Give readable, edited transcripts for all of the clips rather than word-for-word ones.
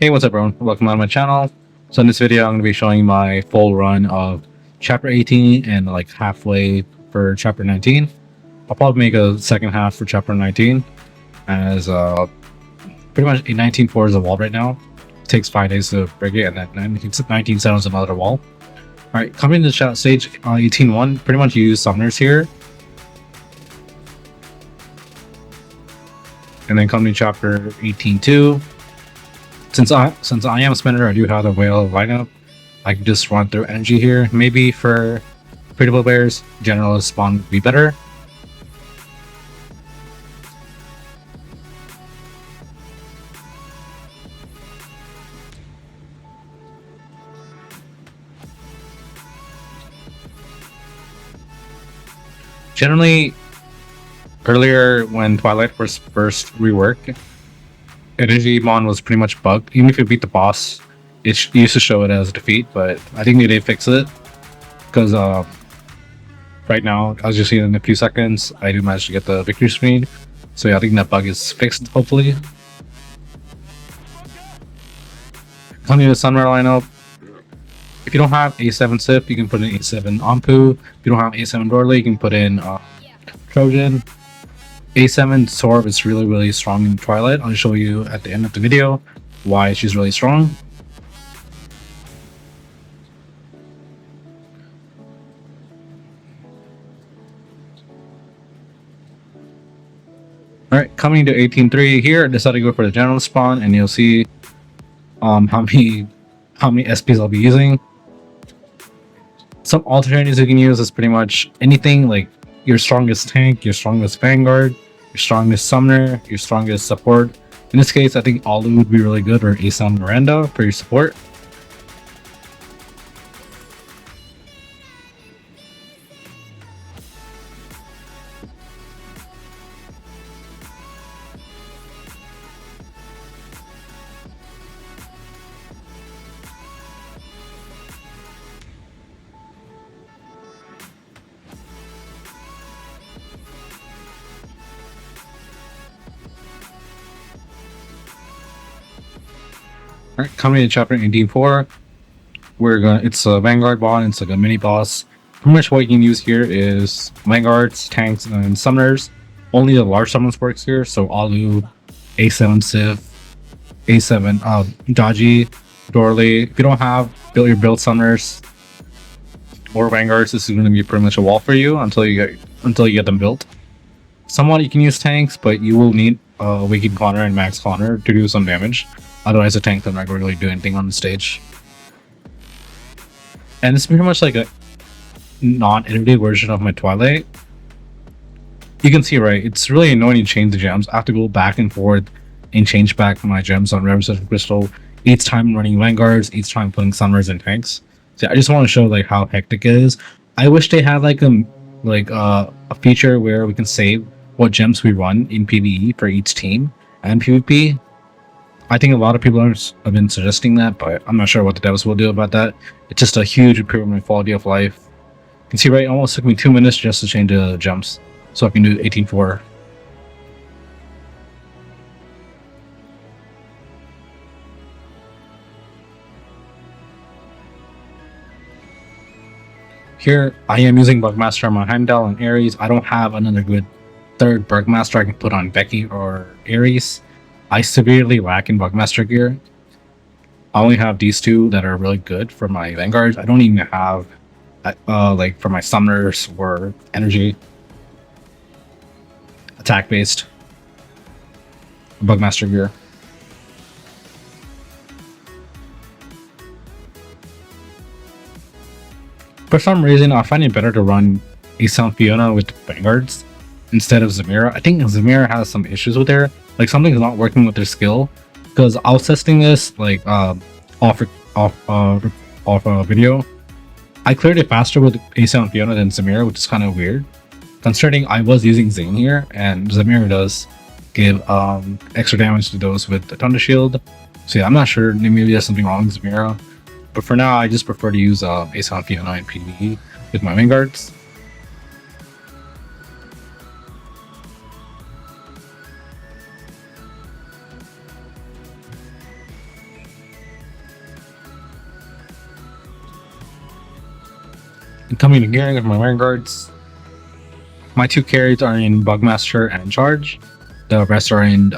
Hey, what's up everyone? Welcome on my channel. So in this video, I'm going to be showing my full run of chapter 18 and like halfway for chapter 19. I'll probably make a second half for chapter 19 as pretty much a 19.4 is a wall right now. It takes 5 days to break it, and then 19.7 is another wall. Alright, coming to stage 18.1, pretty much use summoners here. And then coming to chapter 18.2, since I am a spinner, I do have a whale lineup. I can just run through energy here. Maybe for predictable bears, general spawn would be better. Generally, earlier when Twilight was first reworked, energy mon was pretty much bugged. Even if you beat the boss, it used to show it as a defeat, but I think they did fix it because right now, as you'll see in a few seconds, I do manage to get the victory screen. So yeah, I think that bug is fixed, hopefully. Coming to the Sunrise lineup, if you don't have A7 Sif, you can put in A7 Ampu. If you don't have A7 Dorley, you can put in Trojan. A7 Sorb is really strong in Twilight. I'll show you at the end of the video why she's really strong. Alright, coming to 18.3 here, I decided to go for the general spawn, and you'll see how many SPs I'll be using. Some alternatives you can use is pretty much anything like your strongest tank, your strongest vanguard, your strongest summoner, your strongest support. In this case, I think Alu would be really good, or Asan Miranda for your support. Alright, coming to chapter 18.4, it's a Vanguard bot, it's like a mini boss. Pretty much what you can use here is Vanguards, tanks, and summoners. Only the large summons works here, so Alu, A7 Sif, A7 Dodgy, Dorley. If you don't have your build summoners or Vanguards, this is going to be pretty much a wall for you until you get them built. Somewhat you can use tanks, but you will need Wicked Connor and Max Connor to do some damage. Otherwise, the tank doesn't not really do anything on the stage. And it's pretty much like a non-iterative version of my Twilight. You can see, right? It's really annoying to change the gems. I have to go back and forth and change back my gems on Revolution Crystal. Each time running Vanguards, each time putting Summers and tanks. So I just want to show like how hectic it is. I wish they had like a feature where we can save what gems we run in PvE for each team and PvP. I think a lot of people have been suggesting that, but I'm not sure what the devs will do about that. It's just a huge improvement in quality of life. You can see, right, it almost took me 2 minutes just to change the jumps, so I can do 18.4. Here, I am using Bugmaster on my Heimdall and Ares. I don't have another good third Bugmaster I can put on Becky or Ares. I severely lack in Bugmaster gear. I only have these two that are really good for my Vanguards. I don't even have like for my Summoners or Energy attack based Bugmaster gear. For some reason, I find it better to run Asan Fiona with Vanguards instead of Zamira. I think Zamira has some issues with her. Like something's not working with their skill. Because I was testing this like off a video. I cleared it faster with Asan Fiona than Zamira, which is kind of weird. Considering I was using Zane here, and Zamira does give extra damage to those with the Thunder Shield. So yeah, I'm not sure. Maybe there's something wrong with Zamira. But for now, I just prefer to use Asan Fiona in PvE with my Vanguards. And coming to gearing with my vanguards, my two carries are in Bugmaster and Charge. The rest are in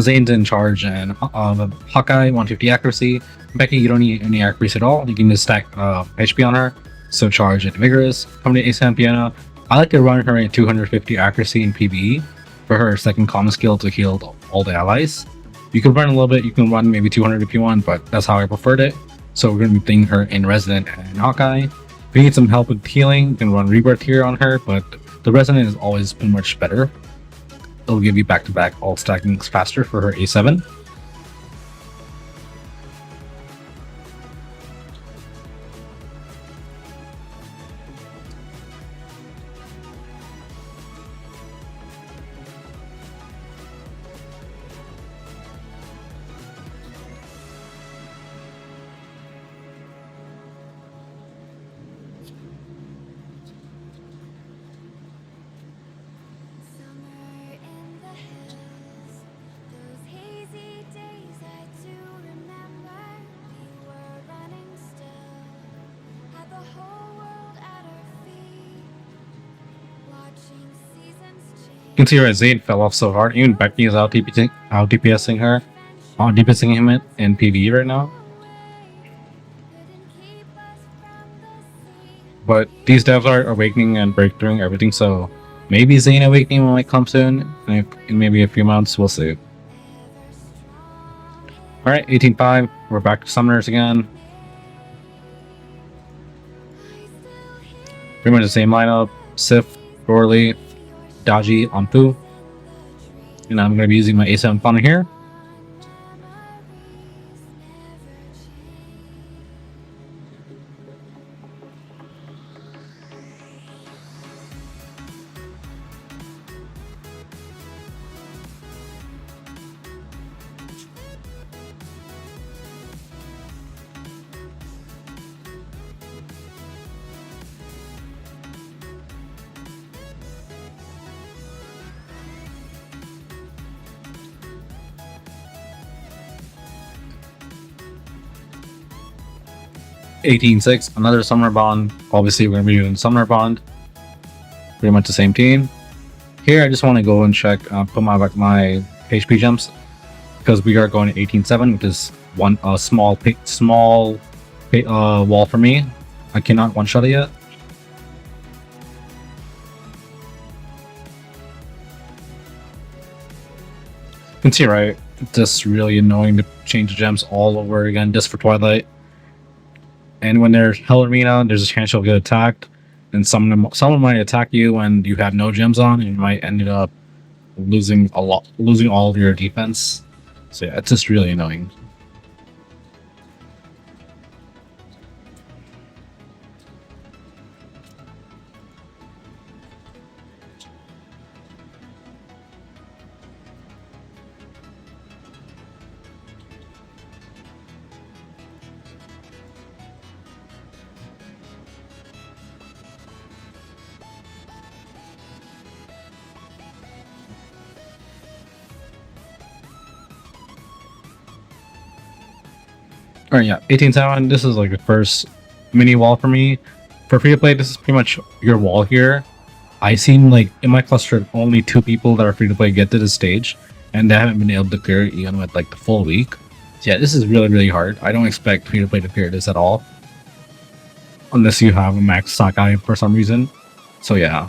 Zane's in Charge and Hawkeye 150 accuracy. Becky, you don't need any accuracy at all. You can just stack HP on her. So Charge and Vigorous. Coming to Asan Piano, I like to run her at 250 accuracy in PvE for her second common skill to heal all the allies. You can run a little bit, you can run maybe 200 if you want, but that's how I preferred it. So we're going to be putting her in Resident and Hawkeye. If you need some help with healing, you can run Rebirth here on her, but the Resident is always been much better. It'll give you back-to-back all stacking faster for her A7. You can see her Zane fell off so hard. Even Becky is out DPSing her. Out DPSing him in PvE right now. But these devs are awakening and breakthrough everything, so maybe Zane awakening might come soon. In maybe a few months, we'll see. Alright, 18.5. We're back to Summoners again. Pretty much the same lineup. Sif, Dorley, Dodgy, Anpu. And I'm going to be using my A7 funnel here. $18.6, another Summoner Bond. Obviously, we're going to be using Summoner Bond. Pretty much the same team. Here, I just want to go and check, put my HP jumps, because we are going to 18.7, which is one small wall for me. I cannot one-shot it yet. You can see, right? It's just really annoying to change the gems all over again just for Twilight. And when there's Hell Arena, there's a chance you'll get attacked, and someone might attack you when you have no gems on, and you might end up losing all of your defense. So yeah, it's just really annoying. Alright, yeah, 18.7. This is like the first mini wall for me. For free to play, this is pretty much your wall here. I seen like in my cluster only 2 people that are free to play get to this stage, and they haven't been able to clear it even with like the full week. So yeah, this is really hard. I don't expect free to play to clear this at all, unless you have a max Sakai for some reason. So yeah.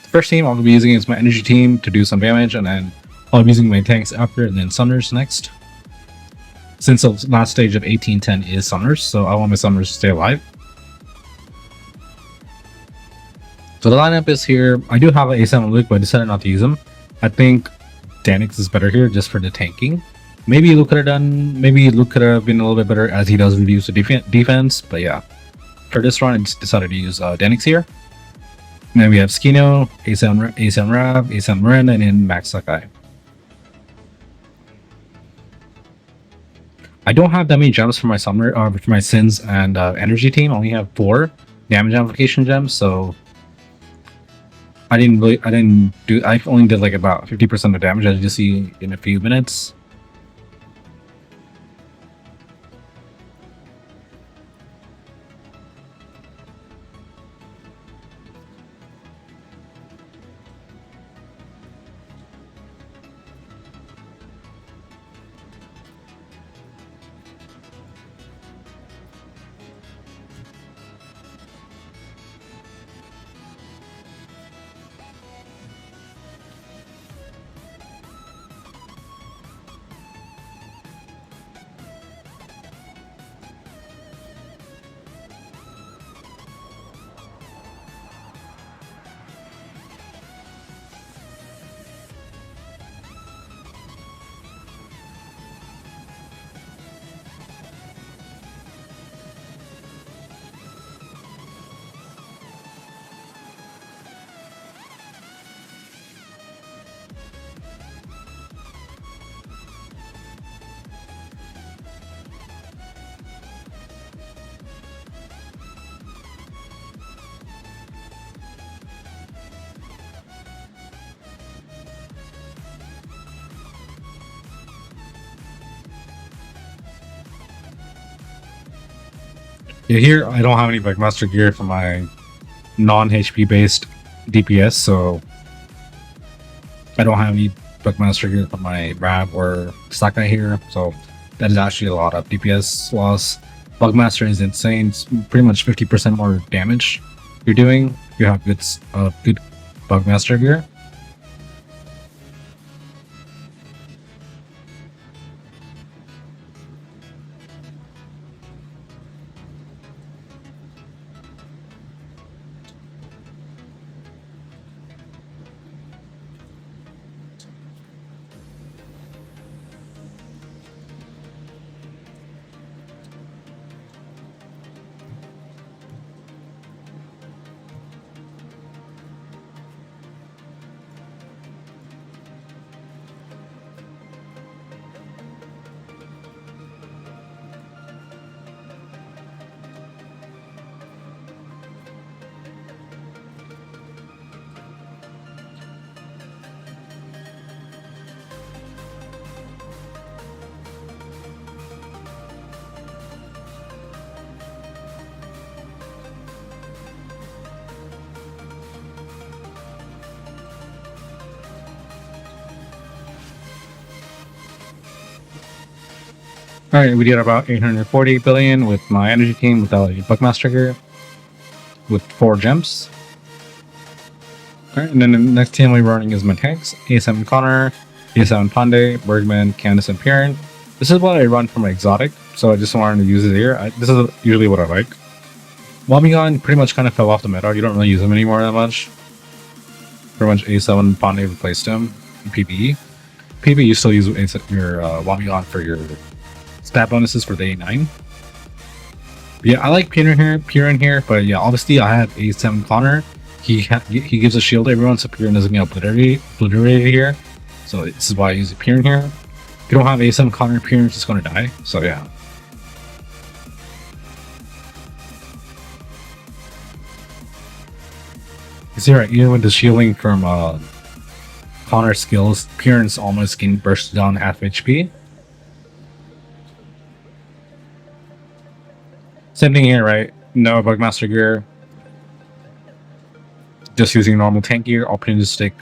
The first team I'll be using is my energy team to do some damage, and then I'll be using my tanks after, and then Summoners next. Since the last stage of 18.10 is Summoners, so I want my Summoners to stay alive. So the lineup is here. I do have an A7 Luke, but I decided not to use him. I think Danix is better here just for the tanking. Maybe Luke could have been a little bit better as he does reduce the defense, but yeah. For this run, I just decided to use Danix here. And then we have Skino, A7 Rav, A7 Miranda, and then Max Sakai. I don't have that many gems for my for my Sins and energy team. I only have 4 damage amplification gems, so I only did like about 50% of damage, as you see in a few minutes. Yeah, here I don't have any Buckmaster gear for my non-HP based DPS, so I don't have any Buckmaster gear for my Rab or Sakai here, so that is actually a lot of DPS loss. Bugmaster is insane. It's pretty much 50% more damage you're doing. You have good Bugmaster gear. Alright, we did about 840 billion with my energy team without a Buckmaster gear with 4 gems. Alright, and then the next team we're running is my tanks: A7 Connor, A7 Pandey, Bergman, Candace, and Piran. This is what I run for my exotic, so I just wanted to use it here. This is usually what I like. Wamigon pretty much kind of fell off the meta. You don't really use him anymore that much. Pretty much A7 Pandey replaced him in PvE. PvE, you still use your Wamigon for your stat bonuses for the A9. But yeah, I like Piran here, but yeah, obviously I have A7 Connor. He gives a shield to everyone, so Piran doesn't get obliterated here. So this is why I use Piran here. If you don't have A7 Connor, Piran's just gonna die. So yeah. You see, right, even with the shielding from Connor skills, Piran's almost getting bursted down half HP. Same thing here, right? No Bugmaster gear. Just using normal tank gear, opportunistic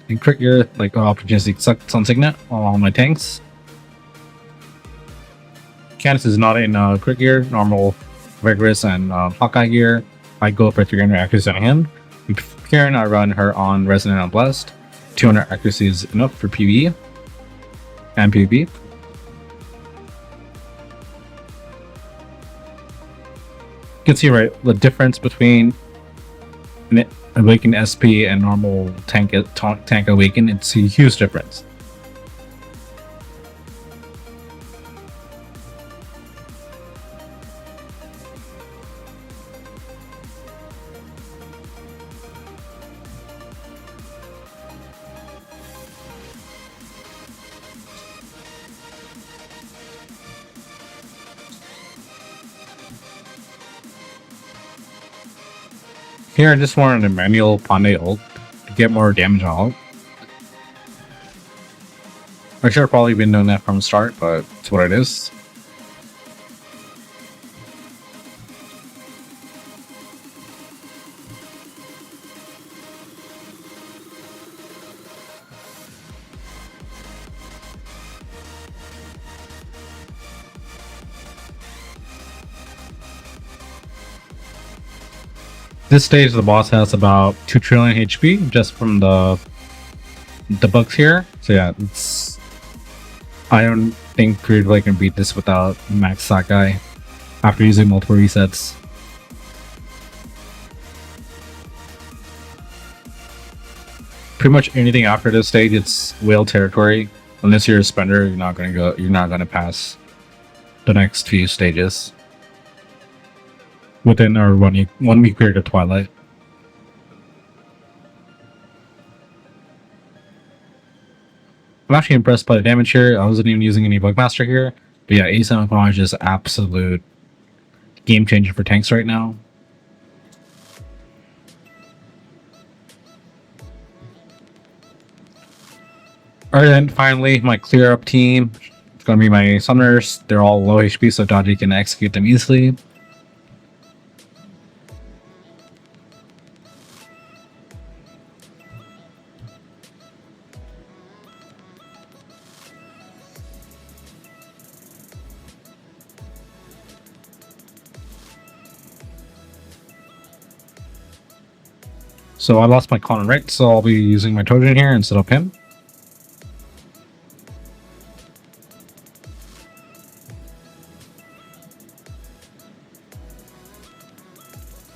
and crit gear, like opportunistic Sun Signet on all my tanks. Candace is not in crit gear, normal Vigorous and Hawkeye gear. I go for 300 accuracy on him. Karen, I run her on Resonant and Blessed. 200 accuracy is enough for PvE and PvP. You can see, right, the difference between an Awakened SP and normal tank Awaken. It's a huge difference. Here I just wanted a manual Pandey ult to get more damage on ult. I should have probably been doing that from the start, but it's what it is. This stage, the boss has about 2 trillion HP just from the bugs here. So yeah, I don't think Creatively can beat this without Max Sakai after using multiple resets. Pretty much anything after this stage, it's whale territory. Unless you're a spender, you're not gonna pass the next few stages within our 1 week period of Twilight. I'm actually impressed by the damage here. I wasn't even using any Bugmaster here. But yeah, A7 Connor is just absolute game changer for tanks right now. Alright, then finally, my clear up team. gonna be my summoners. They're all low HP, so Dodgy can execute them easily. So I lost my Conan, right? So I'll be using my Trojan here instead of him.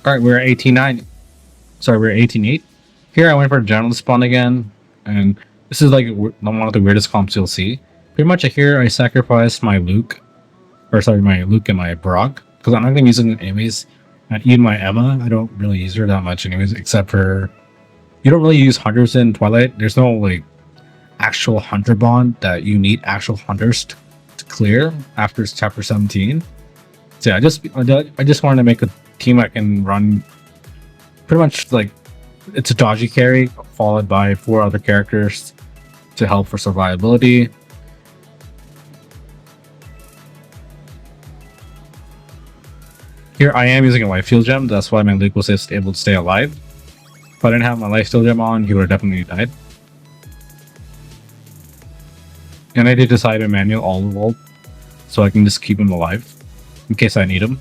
Alright, we're at 18-9. Sorry, we're at 18-8. Here I went for a general spawn again, and this is like one of the weirdest comps you'll see. Pretty much here I sacrificed my Luke, or sorry, my Luke and my Brock, because I'm not going to use it anyways. Even my Emma, I don't really use her that much anyways, except for... You don't really use hunters in Twilight. There's no like actual hunter bond that you need actual hunters to clear after chapter 17. So yeah, I just wanted to make a team I can run pretty much like it's a dodgy carry followed by 4 other characters to help for survivability. Here I am using a life steal gem, that's why my Luke was just able to stay alive. If I didn't have my life steal gem on, he would have definitely died. And I did decide to manual all the world, so I can just keep him alive in case I need him.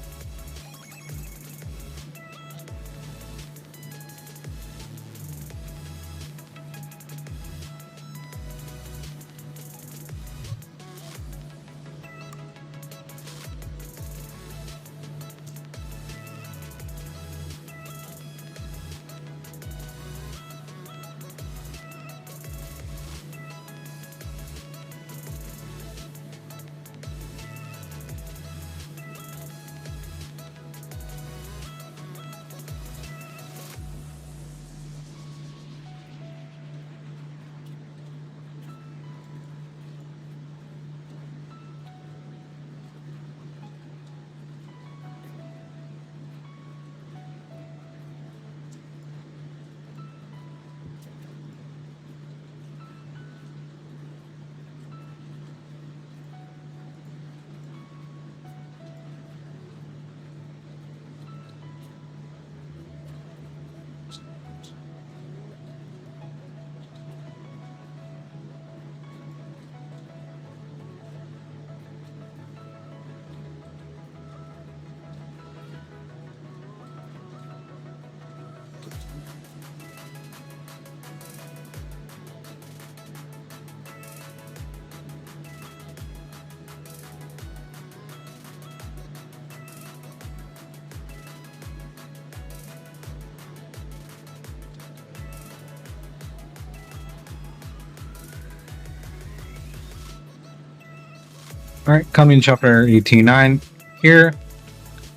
Alright, coming to chapter 18-9. Here,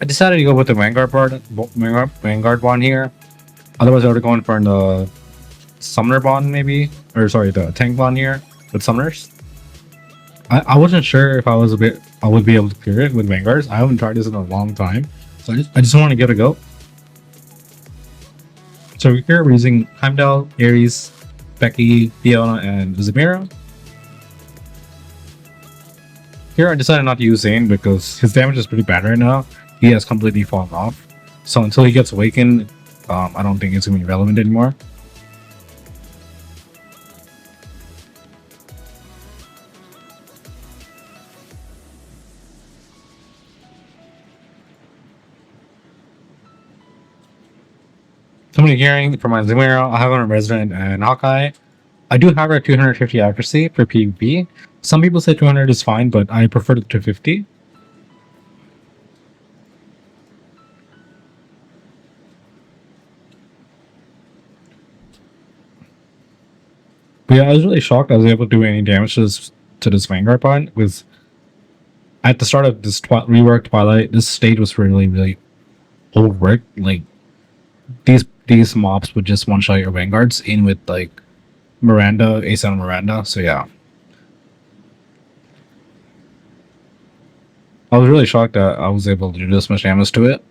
I decided to go with the Vanguard bond here. Otherwise, I would have gone for the Summoner bond, maybe. Or, sorry, the Tank bond here with Summoners. I wasn't sure if I would be able to clear it with Vanguards. I haven't tried this in a long time. So I just want to give it a go. So here we're using Heimdall, Ares, Becky, Fiona, and Zamira. Here I decided not to use Zane because his damage is pretty bad right now. He has completely fallen off. So until he gets awakened, I don't think it's going to be relevant anymore. Somebody hearing from my Zamira, I have on a Resident and Hawkeye. I do have her at 250 accuracy for PvP. Some people say 200 is fine, but I prefer the 250. But yeah, I was really shocked I was able to do any damage to this Vanguard bond. With at the start of this reworked Twilight, this stage was really overworked. Like these mobs would just one shot your Vanguards in with like Miranda, Ace and Miranda. So yeah, I was really shocked that I was able to do this much damage to it.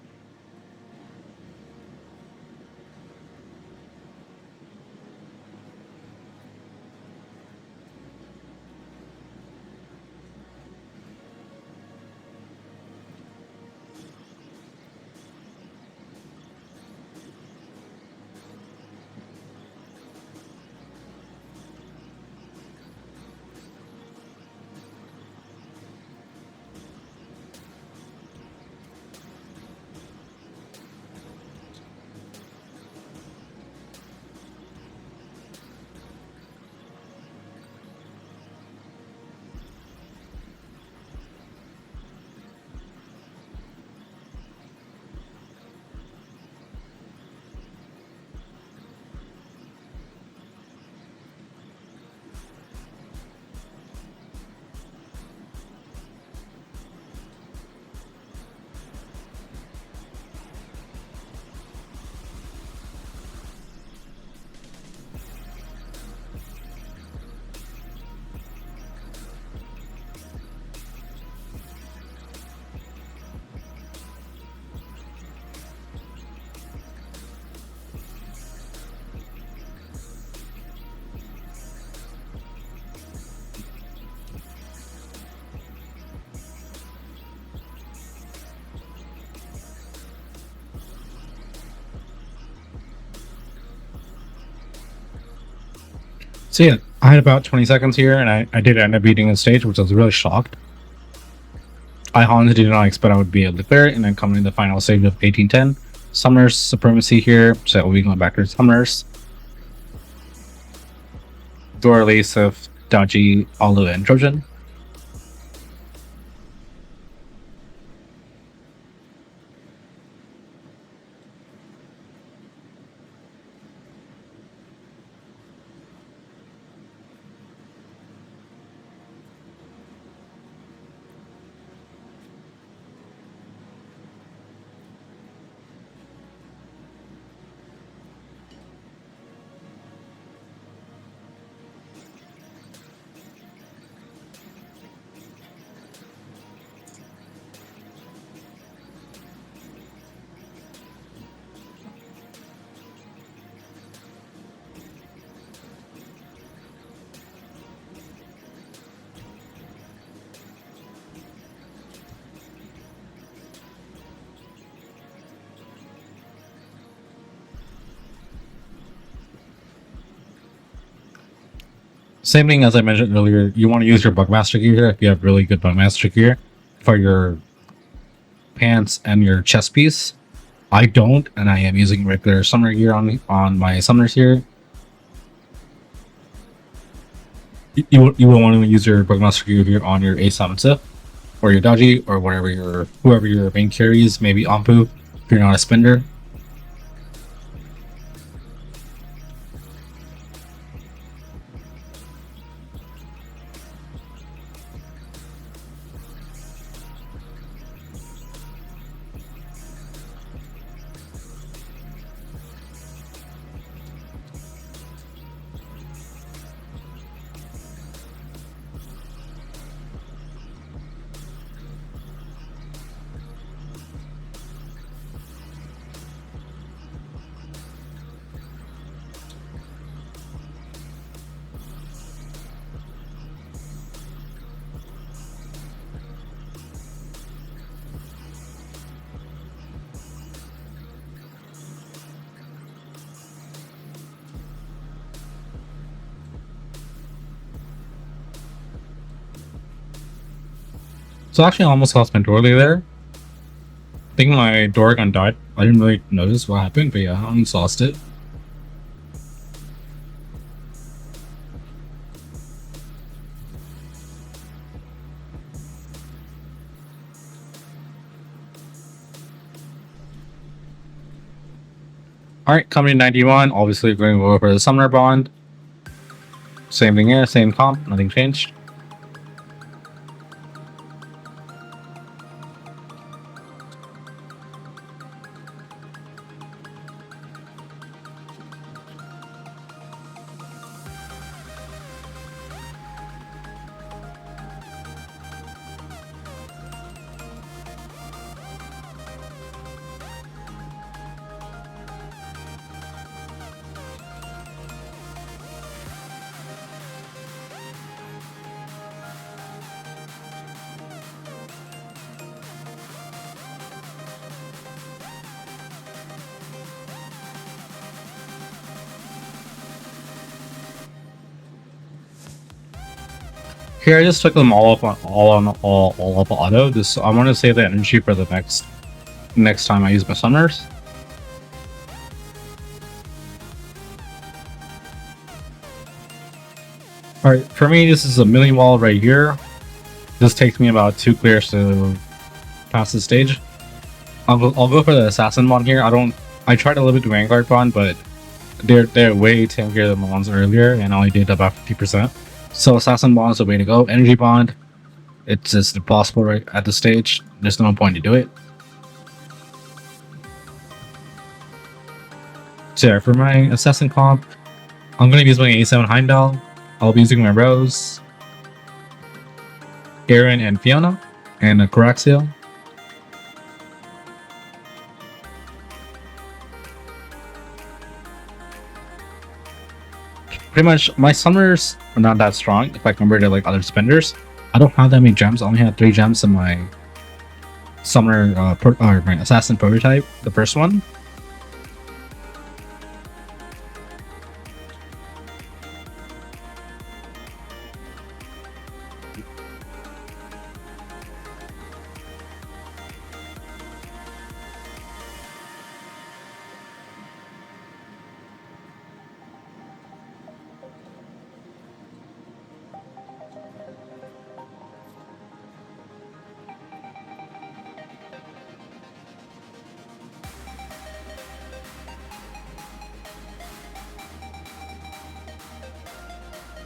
So yeah, I had about 20 seconds here, and I did end up beating the stage, which I was really shocked. I honestly did not expect I would be able to clear it, and then coming in the final stage of 1810. Summoner's Supremacy here, so we'll be going back to Summoners. Door Lace of Dodgy, Alu, and Trojan. Same thing as I mentioned earlier, you want to use your Bugmaster gear if you have really good Bugmaster gear for your pants and your chest piece. I don't, and I am using regular summoner gear on my summoners here. You will want to use your Bugmaster gear here on your A7 Sith, or your Dodgy, or whoever your main carry is, maybe Ampu, if you're not a spender. So actually I almost lost my Dorley there. I think my Dorgon died. I didn't really notice what happened, but yeah, I almost lost it. Alright, coming in 91, obviously going over for the Summoner Bond. Same thing here, same comp, nothing changed. Here I just took them all up on all up auto. Just I want to save the energy for the next time I use my summoners. Alright, for me this is a million wall right here. This takes me about 2 clears to pass the stage. I'll go for the assassin bond here. I tried a little bit the Vanguard bond, but they're way tankier than the ones earlier, and I only did about 50%. So assassin bond is the way to go. Energy bond, it's just impossible right at the stage. There's no point to do it. So for my assassin comp, I'm gonna use my A7 Heimdall. I'll be using my Rose, Aaron, and Fiona, and a Coraxia. Pretty much, my summoners are not that strong if I compare to like other spenders. I don't have that many gems. I only have 3 gems in my summoner, my assassin prototype, the first one.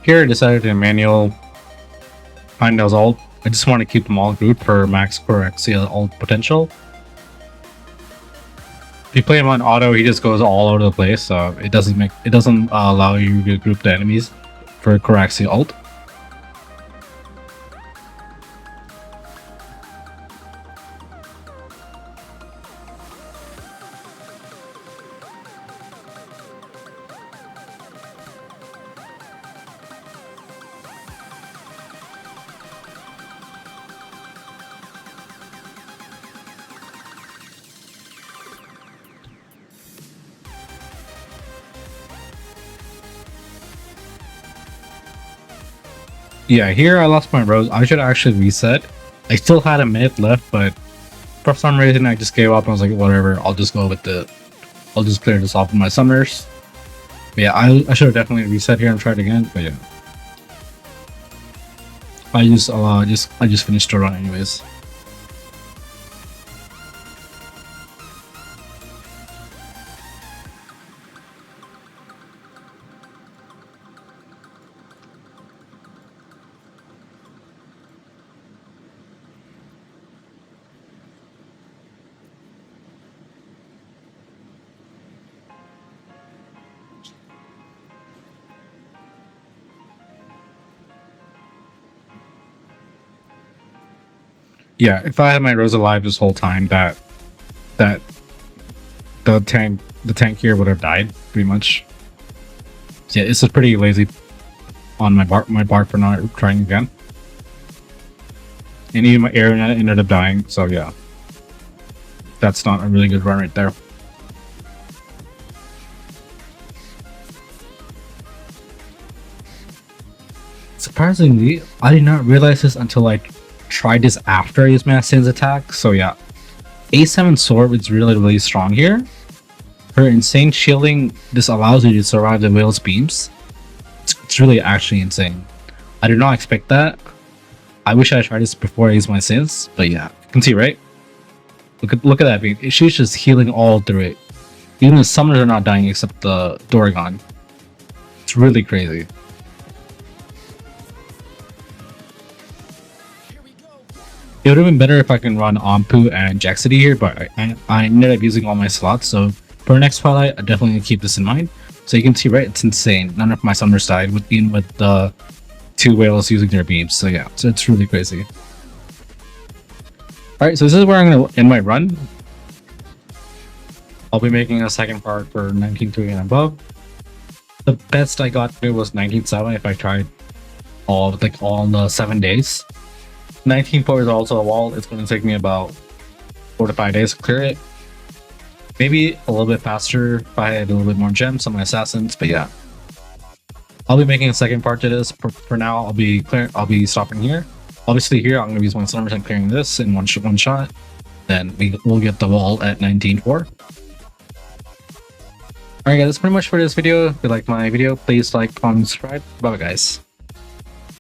here I decided to manual find those ult. I just want to keep them all grouped for max coaxial ult potential. If you play him on auto, he just goes all over the place, so it doesn't allow you to group the enemies for coaxial ult. Yeah, here I lost my rose. I should actually reset. I still had a minute left, but for some reason I just gave up. I was like, whatever, I'll just go with I'll just clear this off with my summoners. But yeah, I should have definitely reset here and tried again. But yeah, I just finished the run anyways. Yeah, if I had my Rose alive this whole time, that the tank here would have died pretty much. So yeah, it's a pretty lazy on my bar for not trying again. And even my area ended up dying, so yeah, that's not a really good run right there. Surprisingly, I did not realize this until I tried this after I used my Sin's attack. So yeah, A7 sword is really strong here. Her insane shielding, this allows you to survive the whale's beams. It's really actually insane. I did not expect that. I wish I tried this before I used my Sins, but yeah, you can see, right? Look at that beam. She's just healing all through it. Even the summoners are not dying except the Doragon. It's really crazy. It would have been better if I can run Ampu and Jaxity here, but I ended up using all my slots, so for next Twilight, I definitely need to keep this in mind. So you can see, right, it's insane. None of my summoners died, even with the 2 whales using their beams, so yeah, so it's really crazy. Alright, so this is where I'm going to end my run. I'll be making a second part for 19.3 and above. The best I got to was 19.7 if I tried all the 7 days. 19.4 is also a wall. It's going to take me about 4 to 5 days to clear it. Maybe a little bit faster if I had a little bit more gems on my assassins, but yeah. I'll be making a second part to this. For now, I'll be stopping here. Obviously here, I'm going to use my summers and clearing this in one shot. Then we'll get the wall at 19.4. Alright guys, that's pretty much for this video. If you liked my video, please like, comment, subscribe. Bye guys.